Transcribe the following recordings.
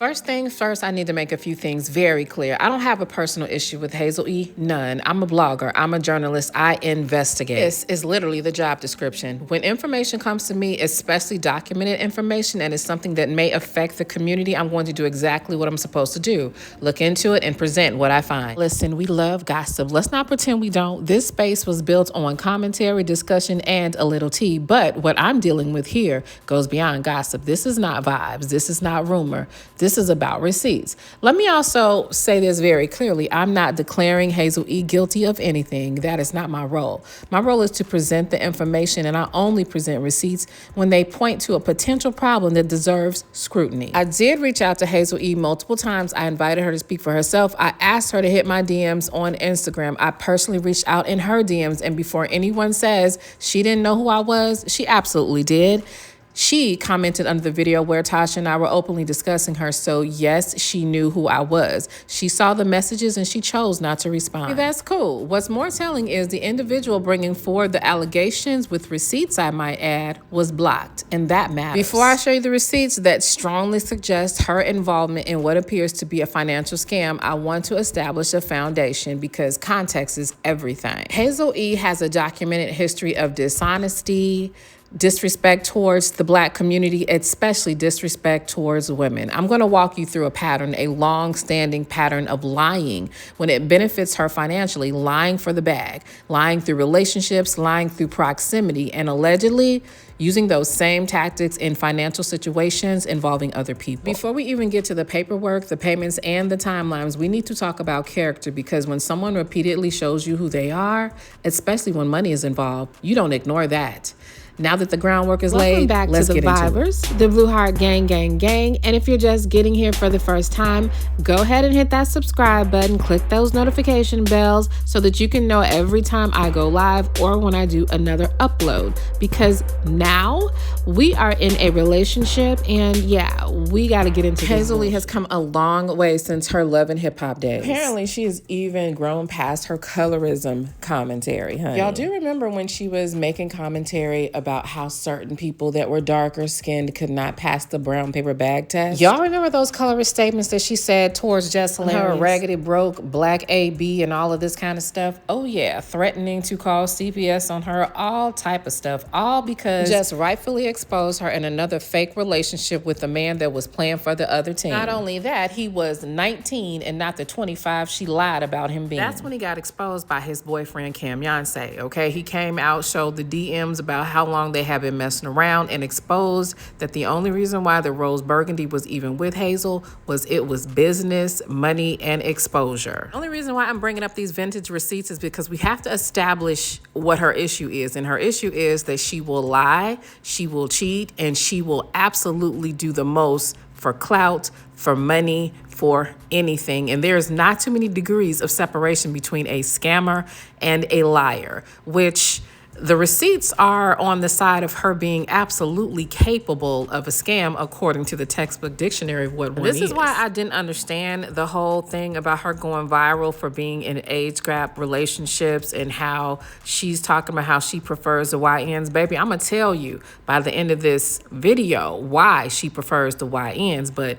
First things first, I need to make a few things very clear. I don't have a personal issue with Hazel E. None. I'm a blogger. I'm a journalist. I investigate. This is literally the job description. When information comes to me, especially documented information, and it's something that may affect the community, I'm going to do exactly what I'm supposed to do. Look into it and present what I find. Listen, we love gossip. Let's not pretend we don't. This space was built on commentary, discussion, and a little tea. But what I'm dealing with here goes beyond gossip. This is not vibes. This is not rumor. This is about receipts. Let me also say this very clearly. I'm not declaring Hazel E guilty of anything. That is not my role. My role is to present the information, and I only present receipts when they point to a potential problem that deserves scrutiny. I did reach out to Hazel E multiple times. I invited her to speak for herself. I asked her to hit my DMs on Instagram. I personally reached out in her DMs, and before anyone says she didn't know who I was, she absolutely did. She commented under the video where Tasha and I were openly discussing her, so yes, she knew who I was. She saw the messages and she chose not to respond. That's cool. What's more telling is the individual bringing forward the allegations with receipts, I might add, was blocked, and that matters. Before I show you the receipts that strongly suggest her involvement in what appears to be a financial scam, I want to establish a foundation because context is everything. Hazel E has a documented history of dishonesty, disrespect towards the Black community, especially disrespect towards women. I'm going to walk you through a pattern, a long-standing pattern of lying when it benefits her financially, lying for the bag, lying through relationships, lying through proximity, and allegedly using those same tactics in financial situations involving other people. Before we even get to the paperwork, the payments, and the timelines, we need to talk about character, because when someone repeatedly shows you who they are, especially when money is involved, you don't ignore that. Now that the groundwork is laid, let's get into it. Welcome back to the Vibers, the Blue Heart Gang, Gang, Gang. And if you're just getting here for the first time, go ahead and hit that subscribe button, click those notification bells so that you can know every time I go live or when I do another upload. Because now we are in a relationship, and yeah, we got to get into this. Hazel E has come a long way since her Love and Hip Hop days. Apparently, she has even grown past her colorism commentary, honey. Y'all do remember when she was making commentary about how certain people that were darker skinned could not pass the brown paper bag test? Y'all remember those colorist statements that she said towards Jesselyn, her raggedy broke, black AB, and all of this kind of stuff? Oh yeah, threatening to call CPS on her, all type of stuff, all because just rightfully exposed her in another fake relationship with a man that was playing for the other team. Not only that, he was 19 and not the 25 she lied about him being. That's when he got exposed by his boyfriend Cam Yancey, okay? He came out, showed the DMs about how long they have been messing around, and exposed that the only reason why the Rose Burgundy was even with Hazel was it was business, money, and exposure. The only reason why I'm bringing up these vintage receipts is because we have to establish what her issue is. And her issue is that she will lie, she will cheat, and she will absolutely do the most for clout, for money, for anything. And there's not too many degrees of separation between a scammer and a liar, which the receipts are on the side of her being absolutely capable of a scam, according to the textbook dictionary of what one is. This is why I didn't understand the whole thing about her going viral for being in age gap relationships and how she's talking about how she prefers the YNs. Baby, I'm going to tell you by the end of this video why she prefers the YNs, but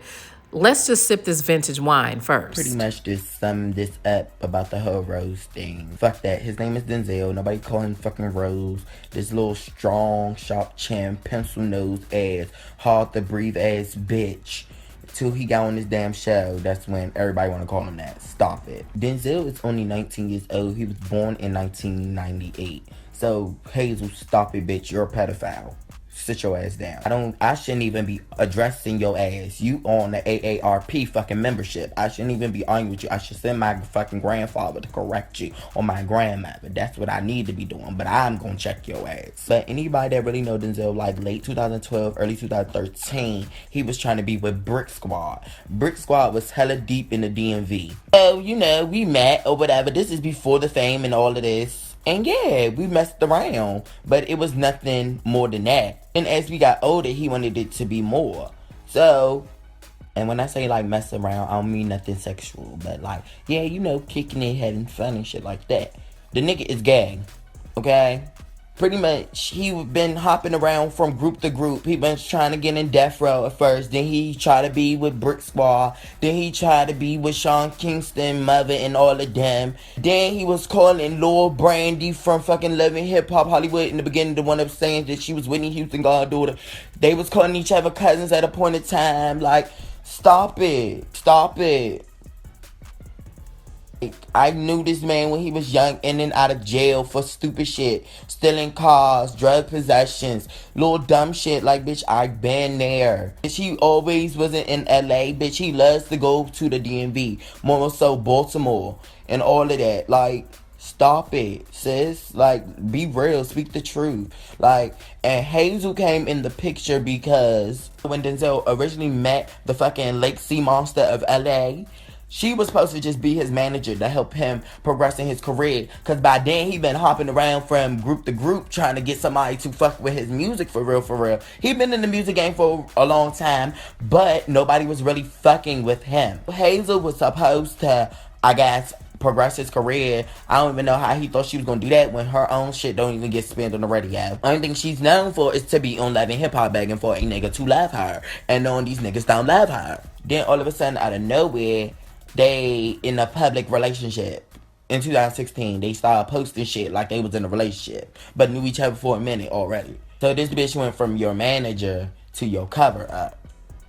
let's just sip this vintage wine first. Pretty much just sum this up about the whole Rose thing. Fuck that. His name is Denzel. Nobody call him fucking Rose. This little strong, sharp chin, pencil nose ass, hard to breathe ass bitch. Till he got on this damn show, that's when everybody want to call him that. Stop it. Denzel is only 19 years old. He was born in 1998. So, Hazel, stop it, bitch. You're a pedophile. Sit your ass down. I shouldn't even be addressing your ass. You on the AARP fucking membership. I shouldn't even be arguing with you. I should send my fucking grandfather to correct you, or my grandmother. That's what I need to be doing, but I'm gonna check your ass. But anybody that really know Denzel, like late 2012, early 2013, he was trying to be with Brick Squad. Brick Squad was hella deep in the DMV. So, you know, we met or whatever. This is before the fame and all of this. And yeah, we messed around, but it was nothing more than that. And as we got older, he wanted it to be more. So, and when I say like mess around, I don't mean nothing sexual, but like, yeah, you know, kicking it, having fun and shit like that. The nigga is gay, okay? Pretty much, he been hopping around from group to group. He been trying to get in death row at first. Then he tried to be with Brick Squad. Then he tried to be with Sean Kingston, Mother, and all of them. Then he was calling Lil Brandy from fucking Loving Hip Hop Hollywood in the beginning, the one up saying that she was Whitney Houston goddaughter. They was calling each other cousins at a point in time. Like, stop it. Stop it. I knew this man when he was young, in and out of jail for stupid shit. Stealing cars, drug possessions, little dumb shit. Like, bitch, I been there. Bitch, he always wasn't in LA. Bitch, he loves to go to the DMV. More so Baltimore and all of that. Like, stop it, sis. Like, be real. Speak the truth. Like, and Hazel came in the picture because when Denzel originally met the fucking Lake Sea Monster of LA, she was supposed to just be his manager to help him progress in his career. Because by then, he been hopping around from group to group trying to get somebody to fuck with his music for real, for real. He been in the music game for a long time, but nobody was really fucking with him. Hazel was supposed to, I guess, progress his career. I don't even know how he thought she was gonna do that when her own shit don't even get spent on the radio. Only thing she's known for is to be on Loving Hip Hop begging for a nigga to love her. And knowing these niggas don't love her. Then all of a sudden, out of nowhere, they in a public relationship. In 2016, they started posting shit like they was in a relationship, but knew each other for a minute already. So this bitch went from your manager to your cover up.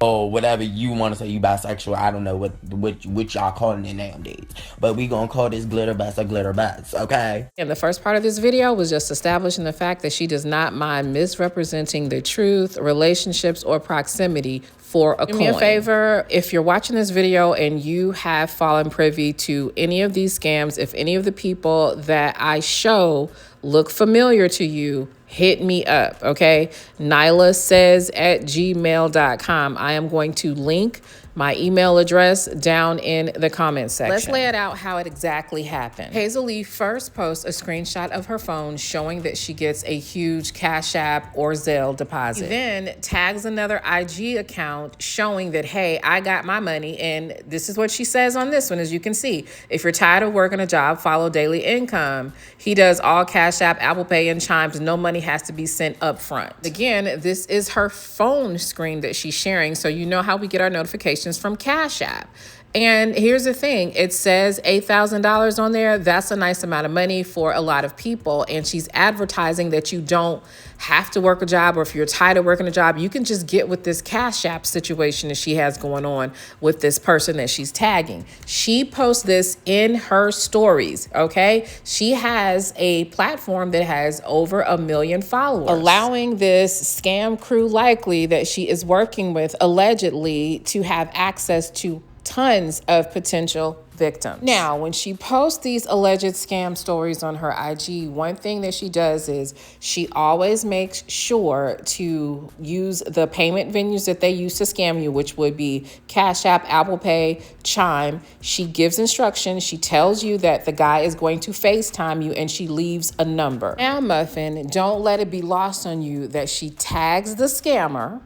Or whatever you want to say, you bisexual. I don't know what y'all calling it nowadays. But we gonna call this glitter bus a glitter bus, okay? And the first part of this video was just establishing the fact that she does not mind misrepresenting the truth, relationships, or proximity for a coin. Do me a favor, if you're watching this video and you have fallen privy to any of these scams, if any of the people that I show look familiar to you, hit me up, okay? Nylah Says at gmail.com. I am going to link my email address down in the comments section. Let's lay it out how it exactly happened. Hazel E first posts a screenshot of her phone showing that she gets a huge Cash App or Zelle deposit. He then tags another IG account showing that, hey, I got my money, and this is what she says on this one, as you can see. If you're tired of working a job, follow daily income. He does all Cash App, Apple Pay, and Chimes. No money has to be sent up front. Again, this is her phone screen that she's sharing, so you know how we get our notifications from Cash App. And here's the thing, it says $8,000 on there. That's a nice amount of money for a lot of people. And she's advertising that you don't have to work a job, or if you're tired of working a job, you can just get with this Cash App situation that she has going on with this person that she's tagging. She posts this in her stories, okay? She has a platform that has over 1 million followers, allowing this scam crew likely that she is working with allegedly to have access to tons of potential victims. Now, when she posts these alleged scam stories on her IG, one thing that she does is she always makes sure to use the payment venues that they use to scam you, which would be Cash App, Apple Pay, Chime. She gives instructions. She tells you that the guy is going to FaceTime you, and she leaves a number. Now, Muffin, don't let it be lost on you that she tags the scammer.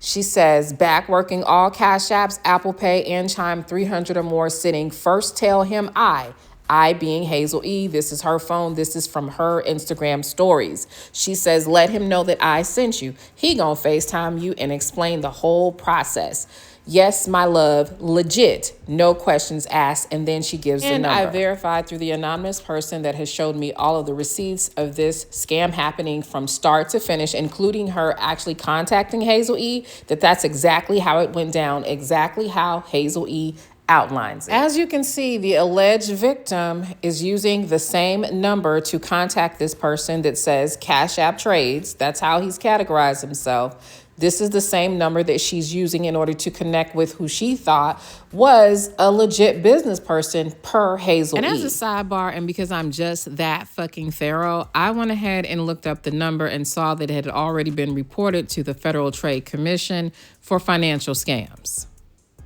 She says, back working all Cash Apps, Apple Pay, and Chime, 300 or more sitting. First tell him I being Hazel E. This is her phone. This is from her Instagram stories. She says, let him know that I sent you. He gonna FaceTime you and explain the whole process. Yes, my love, legit, no questions asked. And then she gives the number. And I verified through the anonymous person that has showed me all of the receipts of this scam happening from start to finish, including her actually contacting Hazel E, that that's exactly how it went down, exactly how Hazel E outlines it. As you can see, the alleged victim is using the same number to contact this person that says Cash App Trades. That's how he's categorized himself. This is the same number that she's using in order to connect with who she thought was a legit business person per Hazel E. And as a sidebar, and because I'm just that fucking thorough, I went ahead and looked up the number and saw that it had already been reported to the Federal Trade Commission for financial scams.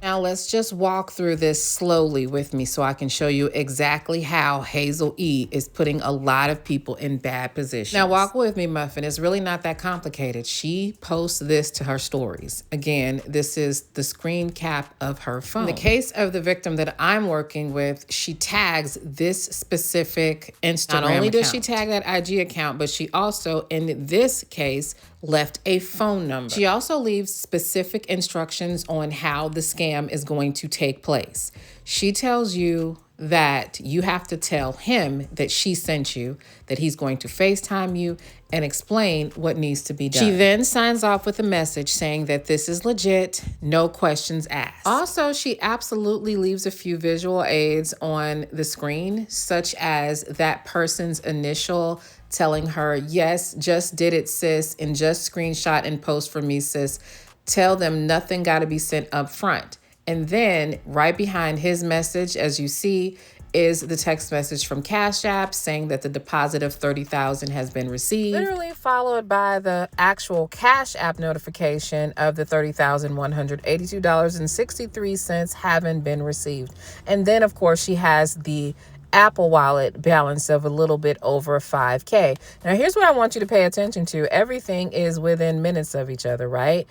Now let's just walk through this slowly with me so I can show you exactly how Hazel E is putting a lot of people in bad positions. Now walk with me, Muffin. It's really not that complicated. She posts this to her stories. Again, this is the screen cap of her phone. In the case of the victim that I'm working with, she tags this specific Instagram account. Not only does she tag that IG account, but she also, in this case, left a phone number. She also leaves specific instructions on how the scam is going to take place. She tells you that you have to tell him that she sent you, that he's going to FaceTime you and explain what needs to be done. She then signs off with a message saying that this is legit, no questions asked. Also, she absolutely leaves a few visual aids on the screen, such as that person's initial telling her, yes, just did it, sis, and just screenshot and post for me, sis. Tell them nothing got to be sent up front. And then right behind his message, as you see, is the text message from Cash App saying that the deposit of $30,000 has been received. Literally followed by the actual Cash App notification of the $30,182.63 having been received. And then, of course, she has the Apple Wallet balance of a little bit over $5,000. Now, here's what I want you to pay attention to. Everything is within minutes of each other, right?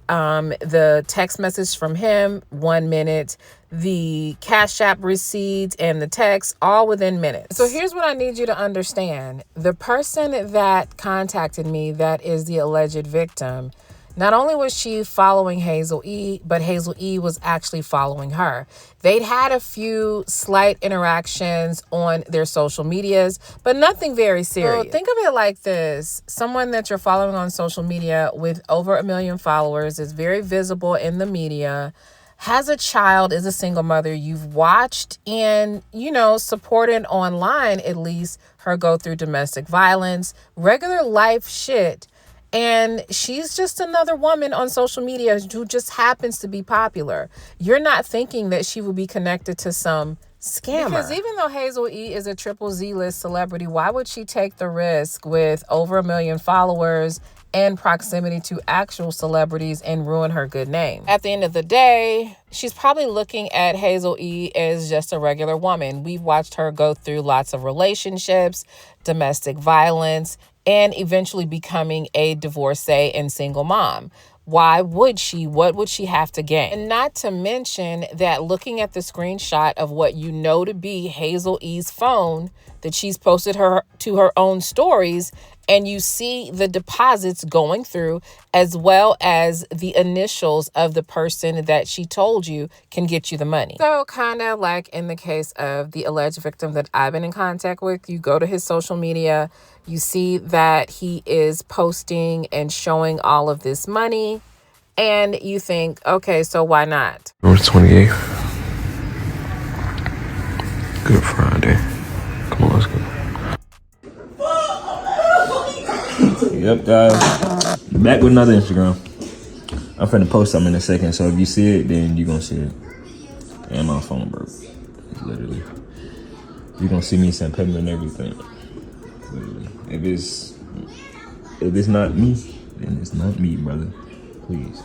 The text message from him, 1 minute, the Cash App receipt and the text, all within minutes. So here's what I need you to understand. The person that contacted me, that is the alleged victim, not only was she following Hazel E, but Hazel E was actually following her. They'd had a few slight interactions on their social medias, but nothing very serious. So think of it like this. Someone that you're following on social media with over 1 million followers, is very visible in the media, has a child, is a single mother. You've watched and, supported online, at least, her go through domestic violence, regular life shit. And she's just another woman on social media who just happens to be popular. You're not thinking that she would be connected to some scammer. Because even though Hazel E is a triple Z list celebrity, why would she take the risk with over 1 million followers and proximity to actual celebrities and ruin her good name? At the end of the day, she's probably looking at Hazel E as just a regular woman. We've watched her go through lots of relationships, domestic violence, and eventually becoming a divorcee and single mom. Why would she? What would she have to gain? And not to mention that looking at the screenshot of what you know to be Hazel E's phone that she's posted her to her own stories, and you see the deposits going through as well as the initials of the person that she told you can get you the money. So kind of like in the case of the alleged victim that I've been in contact with, you go to his social media, you see that he is posting and showing all of this money, and you think, okay, so why not? November 28th. Good Friday. Come on, let's go. Yep, guys. Back with another Instagram. I'm finna post something in a second, so if you see it, then you gonna see it. And my phone broke. Literally. You gonna see me send payment and everything. Literally. If it's not me, then it's not me, brother. Please.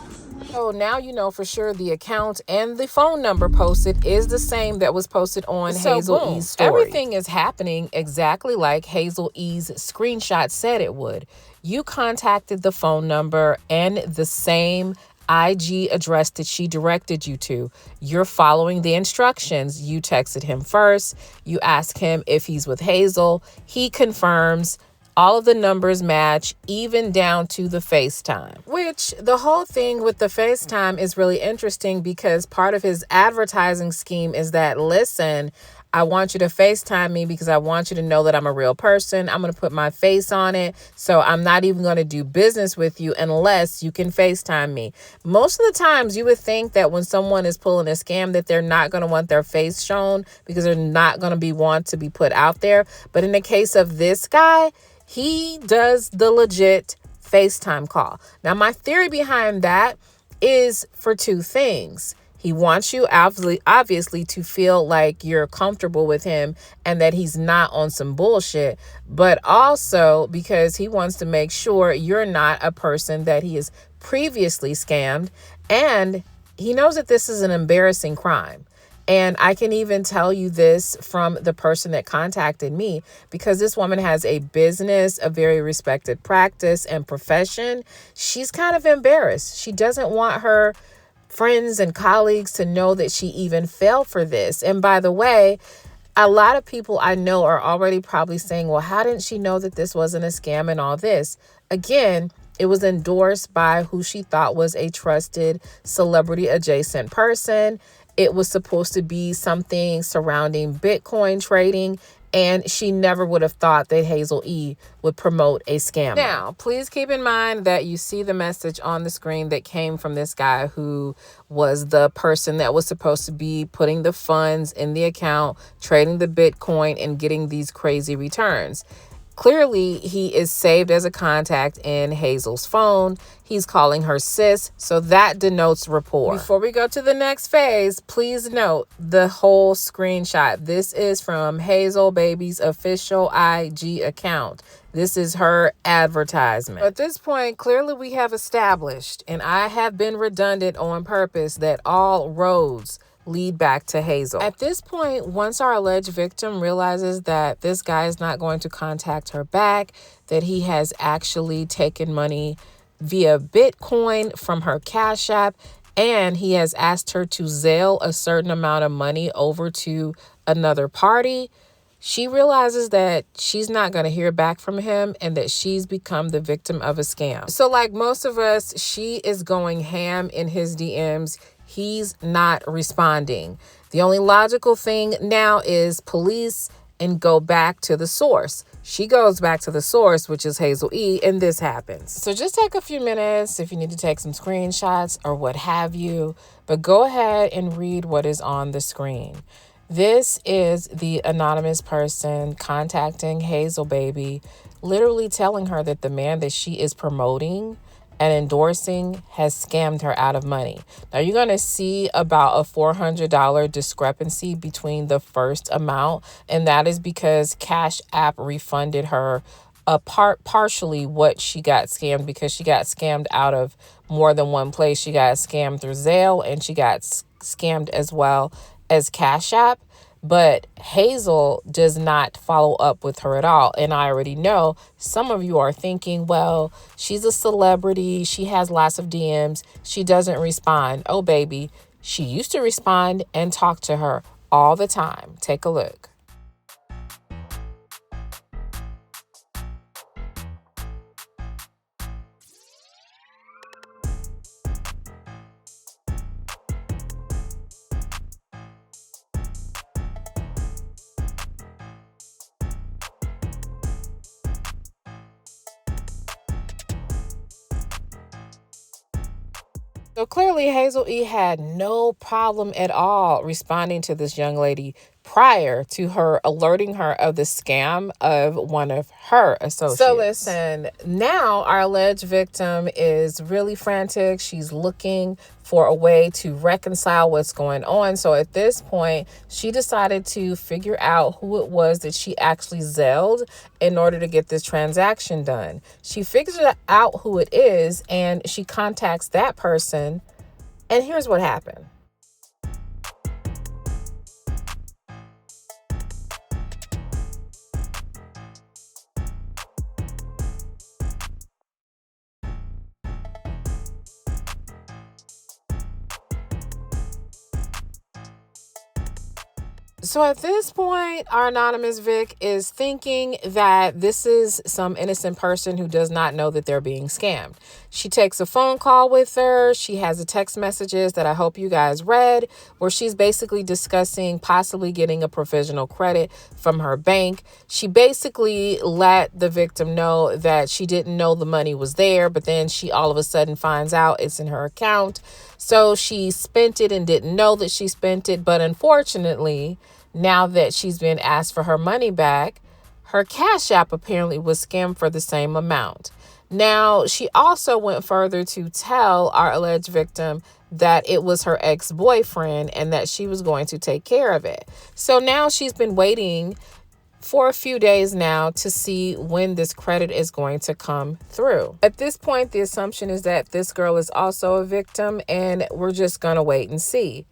So now you know for sure the account and the phone number posted is the same that was posted on Hazel E's story. Everything is happening exactly like Hazel E's screenshot said it would. You contacted the phone number and the same IG address that she directed you to. You're following the instructions. You texted him first. You ask him if he's with Hazel. He confirms. All of the numbers match, even down to the FaceTime. Which the whole thing with the FaceTime is really interesting because part of his advertising scheme is that, listen, I want you to FaceTime me because I want you to know that I'm a real person. I'm going to put my face on it. So I'm not even going to do business with you unless you can FaceTime me. Most of the times you would think that when someone is pulling a scam that they're not going to want their face shown because they're not going to want to be put out there. But in the case of this guy, he does the legit FaceTime call. Now, my theory behind that is for two things. He wants you obviously to feel like you're comfortable with him and that he's not on some bullshit, but also because he wants to make sure you're not a person that he has previously scammed, and He knows that this is an embarrassing crime. And I can even tell you this from the person that contacted me, because this woman has a business, a very respected practice and profession. She's kind of embarrassed. She doesn't want her friends and colleagues to know that she even fell for this. And by the way, a lot of people I know are already probably saying, well, how didn't she know that this wasn't a scam and all this? Again, it was endorsed by who she thought was a trusted celebrity adjacent person. It was supposed to be something surrounding Bitcoin trading, and she never would have thought that Hazel E would promote a scam. Now, please keep in mind that you see the message on the screen that came from this guy who was the person that was supposed to be putting the funds in the account, trading the Bitcoin, and getting these crazy returns. Clearly, he is saved as a contact in Hazel's phone. He's calling her sis, so that denotes rapport. Before we go to the next phase, please note the whole screenshot. This is from Hazel Baby's official IG account. This is her advertisement. At this point, clearly we have established, and I have been redundant on purpose, that all roads lead back to Hazel. At this point, once our alleged victim realizes that this guy is not going to contact her back, that he has actually taken money via Bitcoin from her Cash App, and he has asked her to Zelle a certain amount of money over to another party, she realizes that she's not going to hear back from him and that she's become the victim of a scam. So like most of us, she is going ham in his DMs. He's not responding. The only logical thing now is police and go back to the source. She goes back to the source, which is Hazel E, and this happens. So just take a few minutes if you need to take some screenshots or what have you, but go ahead and read what is on the screen. This is the anonymous person contacting Hazel Baby, literally telling her that the man that she is promoting and endorsing has scammed her out of money. Now you're going to see about a $400 discrepancy between the first amount, and that is because Cash App refunded her partially what she got scammed, because she got scammed out of more than one place. She got scammed through Zelle, and she got scammed as well as Cash App. But Hazel does not follow up with her at all. And I already know some of you are thinking, well, she's a celebrity. She has lots of DMs. She doesn't respond. Oh, baby, she used to respond and talk to her all the time. Take a look. So clearly, Hazel E had no problem at all responding to this young lady prior to her alerting her of the scam of one of her associates. So listen, now our alleged victim is really frantic. She's looking for a way to reconcile what's going on. So at this point, she decided to figure out who it was that she actually Zelled in order to get this transaction done. She figures out who it is, and she contacts that person. And here's what happened. So at this point, our anonymous Vic is thinking that this is some innocent person who does not know that they're being scammed. She takes a phone call with her. She has the text messages that I hope you guys read, where she's basically discussing possibly getting a provisional credit from her bank. She basically let the victim know that she didn't know the money was there, but then she all of a sudden finds out it's in her account. So she spent it and didn't know that she spent it. But unfortunately, now that she's been asked for her money back, her Cash App apparently was scammed for the same amount. Now, she also went further to tell our alleged victim that it was her ex-boyfriend and that she was going to take care of it. So now she's been waiting for a few days now to see when this credit is going to come through. At this point, the assumption is that this girl is also a victim, and we're just going to wait and see.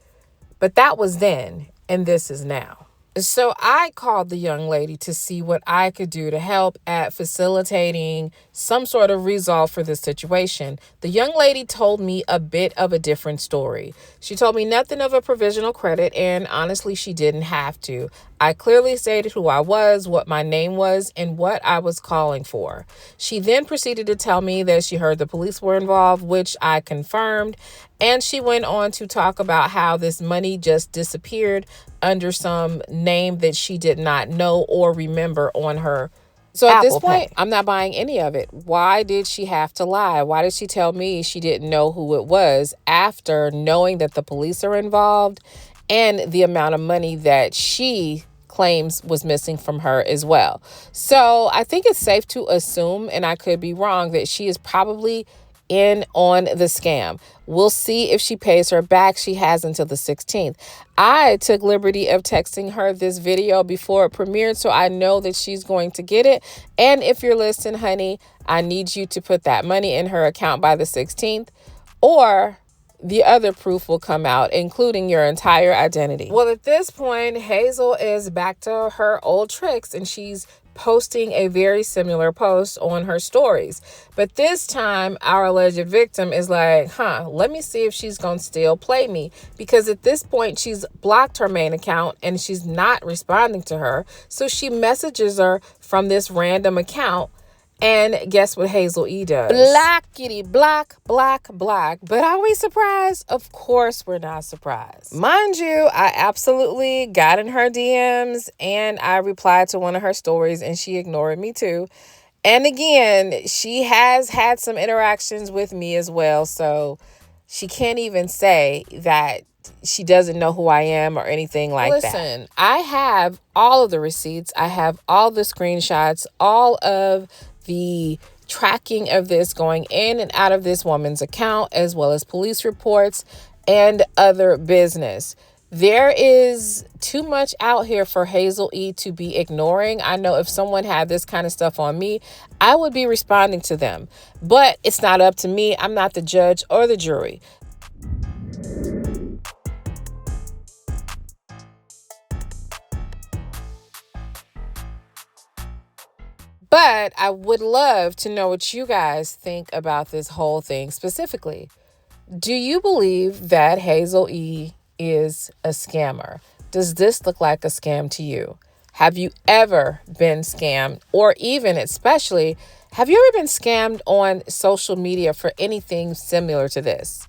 But that was then, and this is now. So I called the young lady to see what I could do to help at facilitating some sort of resolve for this situation. The young lady told me a bit of a different story. She told me nothing of a provisional credit, and honestly, she didn't have to. I clearly stated who I was, what my name was, and what I was calling for. She then proceeded to tell me that she heard the police were involved, which I confirmed, and she went on to talk about how this money just disappeared under some name that she did not know or remember on her. So at this point, I'm not buying any of it. Why did she have to lie? Why did she tell me she didn't know who it was after knowing that the police are involved and the amount of money that she claims was missing from her as well? So I think it's safe to assume, and I could be wrong, that she is probably in on the scam. We'll see if she pays her back. She has until the 16th. I took liberty of texting her this video before it premiered, so I know that she's going to get it. And if you're listening, honey, I need you to put that money in her account by the 16th, or the other proof will come out, including your entire identity. Well, at this point, Hazel is back to her old tricks, and she's posting a very similar post on her stories. But this time, our alleged victim is like, let me see if she's going to still play me. Because at this point, she's blocked her main account and she's not responding to her. So she messages her from this random account. And guess what Hazel E does? Blackity, block, block, block. But are we surprised? Of course we're not surprised. Mind you, I absolutely got in her DMs and I replied to one of her stories and she ignored me too. And again, she has had some interactions with me as well. So she can't even say that she doesn't know who I am or anything like that. Listen, I have all of the receipts. I have all the screenshots, all of the tracking of this going in and out of this woman's account, as well as police reports and other business. There is too much out here for Hazel E to be ignoring. I know if someone had this kind of stuff on me, I would be responding to them. But it's not up to me. I'm not the judge or the jury. But I would love to know what you guys think about this whole thing specifically. Do you believe that Hazel E is a scammer? Does this look like a scam to you? Have you ever been scammed? Or even, especially, have you ever been scammed on social media for anything similar to this?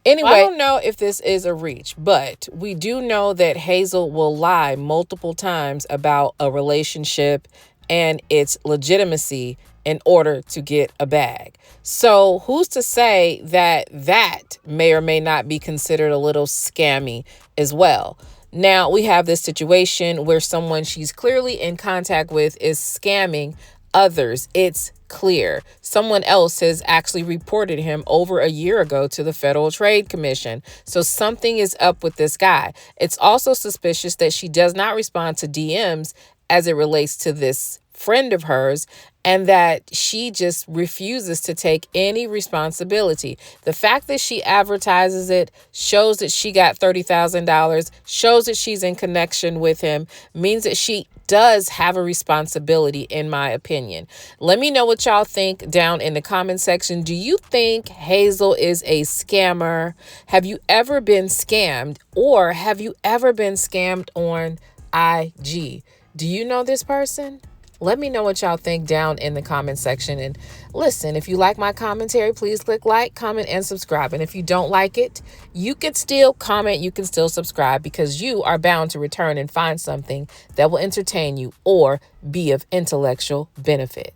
Anyway, I don't know if this is a reach, but we do know that Hazel will lie multiple times about a relationship and its legitimacy in order to get a bag. So who's to say that that may or may not be considered a little scammy as well? Now we have this situation where someone she's clearly in contact with is scamming others. It's clear. Someone else has actually reported him over a year ago to the Federal Trade Commission. So something is up with this guy. It's also suspicious that she does not respond to DMs as it relates to this friend of hers, and that she just refuses to take any responsibility. The fact that she advertises it shows that she got $30,000, shows that she's in connection with him, means that she does have a responsibility, in my opinion. Let me know what y'all think down in the comment section. Do you think Hazel is a scammer? Have you ever been scammed, or have you ever been scammed on IG? Do you know this person? Let me know what y'all think down in the comment section. And listen, if you like my commentary, please click like, comment, and subscribe. And if you don't like it, you can still comment, you can still subscribe, because you are bound to return and find something that will entertain you or be of intellectual benefit.